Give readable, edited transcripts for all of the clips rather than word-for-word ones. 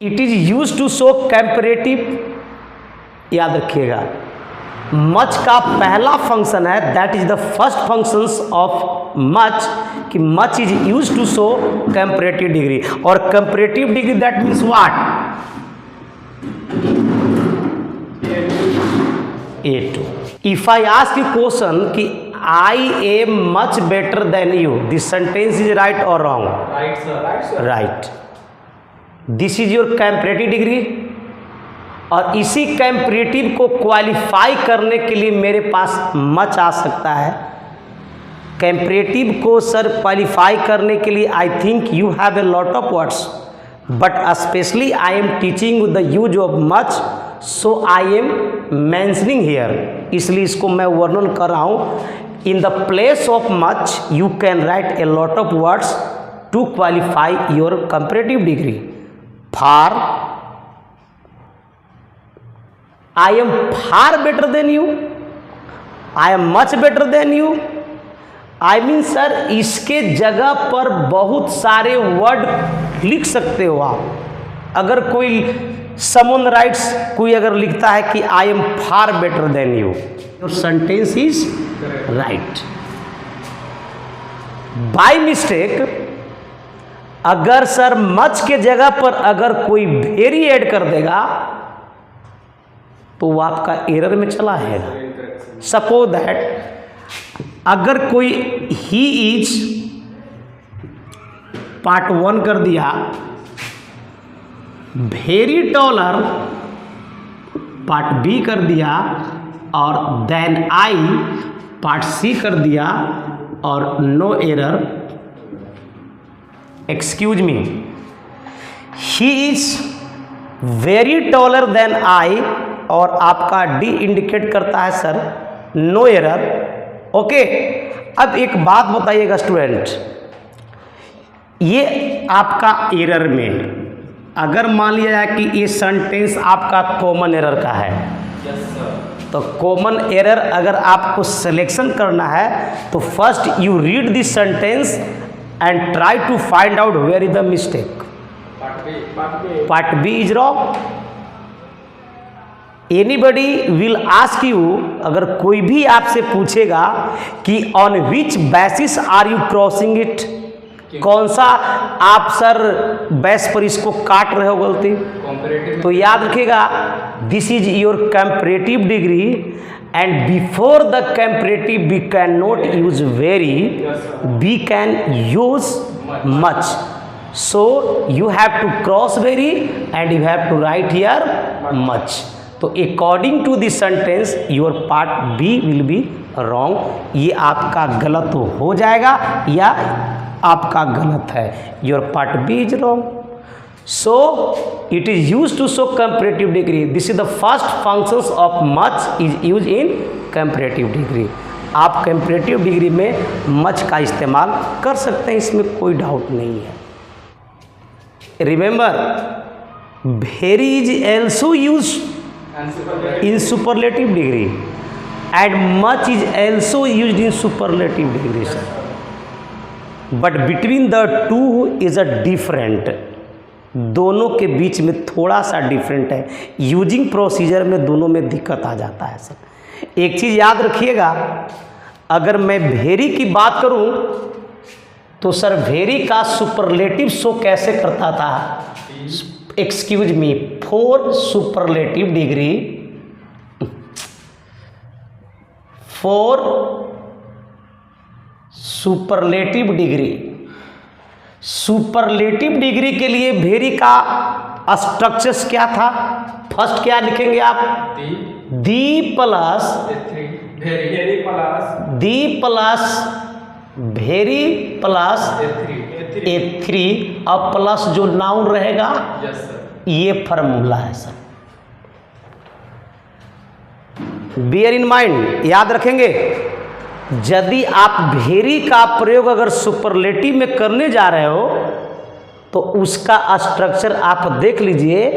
It is use to show comparative, याद रखिएगा much का पहला फंक्शन है, that is the first functions of much, कि much is use to show comparative degree. और comparative degree that means what, A2। If I ask you question कि I am much better than you, this sentence is right और wrong? Right sir, right sir, right. This is your comparative degree. और इसी comparative को qualify करने के लिए मेरे पास much आ सकता है। कंपैरेटिव को सर क्वालिफाई करने के लिए I think you have a lot of words, but specially I am teaching the use of much, so I am mentioning here, इसलिए इसको मैं वर्णन कर रहा हूँ। In the place of much you can write a lot of words to qualify your comparative degree. Far, I am far better than you, I am much better than you, I mean sir इसके जगह पर बहुत सारे word लिख सकते हो आप। अगर कोई someone writes, कोई अगर लिखता है कि I am far better than you, your sentence is right। by mistake अगर सर much के जगह पर अगर कोई very ऐड कर देगा तो वो आपका एरर में चला जाएगा। सपोज दैट अगर कोई ही इज पार्ट 1 कर दिया, वेरी टॉलर पार्ट बी कर दिया, और देन आई पार्ट सी कर दिया, और no error, excuse me, he is very taller than I, और आपका डी इंडिकेट करता है सर नो एरर। ओके, अब एक बात बताइएगा स्टूडेंट, ये आपका एरर में अगर मान लिया जाए कि ये सेंटेंस आपका कॉमन एरर का है, तो कॉमन एरर अगर आपको सिलेक्शन करना है तो first you read this sentence and try to find out where is the mistake. Part B is wrong. Anybody will ask you, अगर कोई भी आपसे पूछेगा कि on which basis are you crossing it, कौन सा आप सर बेस पर इसको काट रहे हो गलती, तो याद रखिएगा this is your comparative degree, and before the comparative we can not use very, we can use much, so you have to cross very and you have to write here much. तो according to this sentence your part b will be wrong. ये आपका गलत हो जाएगा या आपका गलत है, your part B is wrong. So it is use to show comparative degree, this is the first functions of much is use in comparative degree. आप कंपैरेटिव डिग्री में मच का इस्तेमाल कर सकते हैं, इसमें कोई डाउट नहीं है। Remember very is also use in superlative degree and much is also used in superlative degree sir, but between the two is a different, दोनों के बीच में थोड़ा सा डिफरेंट है, यूजिंग प्रोसीजर में दोनों में दिक्कत आ जाता है सर। एक चीज़ याद रखिएगा, अगर मैं वेरी की बात करूं तो सर वेरी का सुपरलेटिव शो कैसे करता था, excuse me, for superlative degree, for superlative degree, superlative degree के लिए वेरी का स्ट्रक्चर्स क्या था, फर्स्ट क्या लिखेंगे आप, दी प्लस वेरी प्लस A3, अब प्लस जो नाउन रहेगा ये फॉर्मूला है सर, बियर इन माइंड, याद रखेंगे। यदि आप वेरी का प्रयोग अगर सुपरलेटिव में करने जा रहे हो तो उसका स्ट्रक्चर आप देख लीजिए,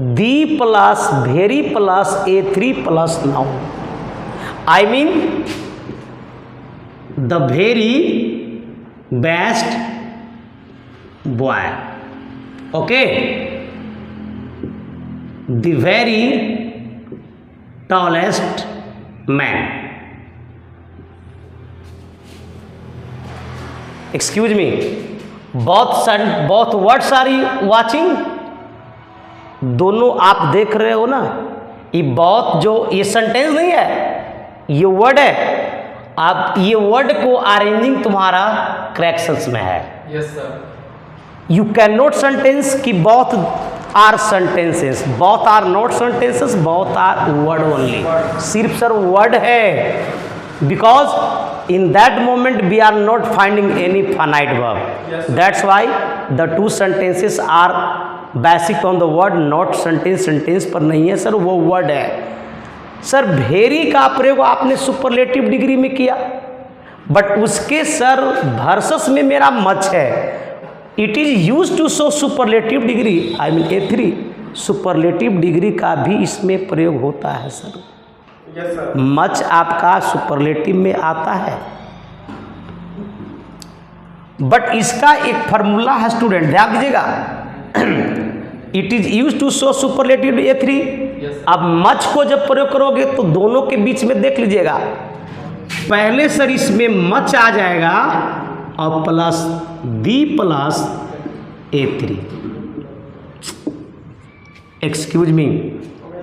the plus very plus A3 plus noun, I mean the very best boy. Okay, the very tallest man. Excuse me, both words are you watching? दोनों आप देख रहे हो ना, ये बहुत जो ये सेंटेंस नहीं है, ये वर्ड है। आप ये वर्ड को अरेंजिंग तुम्हारा करेक्शंस में है। Yes sir. You can note sentence कि both are sentences, both are not sentences, both are word only. सिर्फ सर वर्ड है, because in that moment we are not finding any finite verb, that's why the two sentences are basic on the word, not sentence. Sentence पर नहीं है sir, वो word है। Sir भेरी का प्रयोग आपने सुपरलेटिव डिग्री में किया, बट उसके सर वर्सेस में मेरा मच है। It is use to show superlative degree, I mean A3। Superlative degree का भी इसमें प्रयोग होता है सर। Yes sir. मच आपका सुपरलेटिव में आता है, बट इसका एक फार्मूला है स्टूडेंट, ध्यान दीजिएगा। It is use to show superlative A3। अब मच को जब प्रयोग करोगे तो दोनों के बीच में देख लीजिएगा, पहले सर इसमें मच आ जाएगा और plus the plus A3। Excuse me,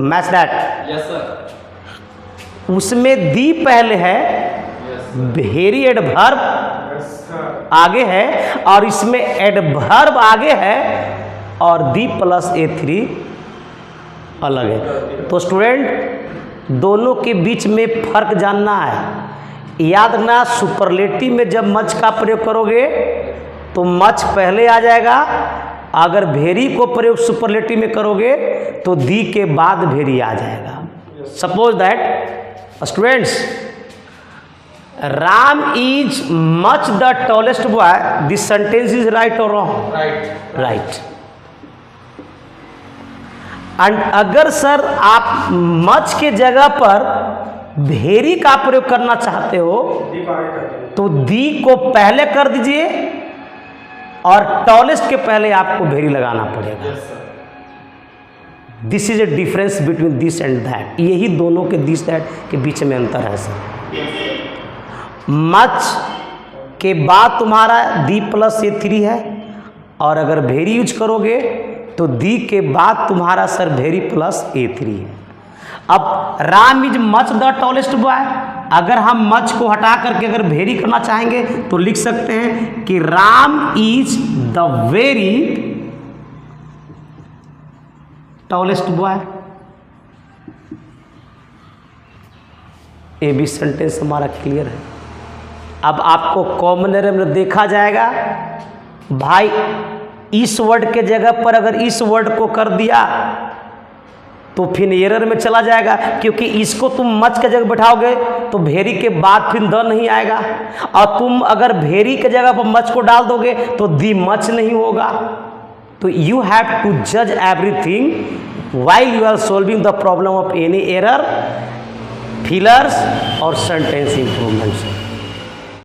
match that. Yes sir. उसमें दी पहले है, भेरी एडवर्ब आगे है, और इसमें एडवर्ब आगे है और दी प्लस A3 अलग है। तो स्टूडेंट दोनों के बीच में फर्क जानना है। याद रखना, सुपरलेटिव में जब मच का प्रयोग करोगे तो मच पहले आ जाएगा, अगर भेरी को प्रयोग सुपरलेटिव में करोगे तो दी के बाद भेरी आ जाएगा। Suppose that students, Ram is much the tallest boy, this sentence is right और रॉन्ग? राइट। राइट। एंड अगर सर आप मच के जगह पर भेरी का प्रयोग करना चाहते हो तो दी को पहले कर दीजिए और टॉलेस्ट के पहले आपको भेरी लगाना पड़ेगा। This is a difference between this and that. यही दोनों के दिस दैट के बीच में अंतर है सर। मच के बाद तुम्हारा दी प्लस A3 है, और अगर भेरी यूज करोगे तो दी के बाद तुम्हारा सर भेरी प्लस A3 है। अब Ram is much the tallest boy, अगर हम मच को हटा करके अगर भेरी करना चाहेंगे तो लिख सकते हैं कि Ram is the very tallest boy. ये भी सेंटेंस हमारा क्लियर है। अब आपको कॉमन एरर में देखा जाएगा, भाई इस वर्ड के जगह पर अगर इस वर्ड को कर दिया तो फिर एरर में चला जाएगा, क्योंकि इसको तुम मच के जगह बैठाओगे तो भेरी के बाद फिर द नहीं आएगा, और तुम अगर भेरी के जगह पर मच को डाल दोगे तो दी मच नहीं होगा। तो यू हैव टू जज everything while you are solving the problem of any error, fillers और sentence improvements।